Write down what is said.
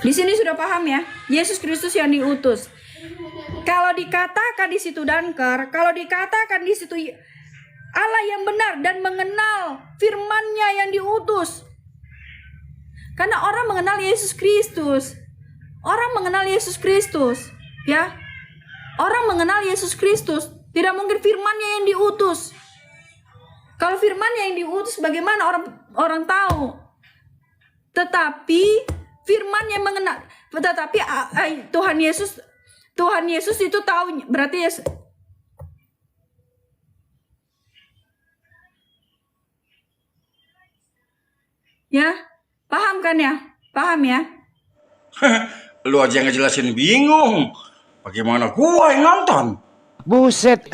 Di sini sudah paham ya, Yesus Kristus yang diutus. Kalau dikatakan di situ Danker, kalau dikatakan di situ Allah yang benar dan mengenal firman-Nya yang diutus. Karena orang mengenal Yesus Kristus. Orang mengenal Yesus Kristus, ya. Orang mengenal Yesus Kristus, tidak mungkin firman-Nya yang diutus. Kalau firman-Nya yang diutus bagaimana orang tahu? Tetapi firman-Nya mengenal, tetapi Tuhan Yesus itu tahu, berarti ya, paham kan ya? Paham ya? Lu aja yang ngejelasin bingung. Bagaimana gua yang nonton? Buset.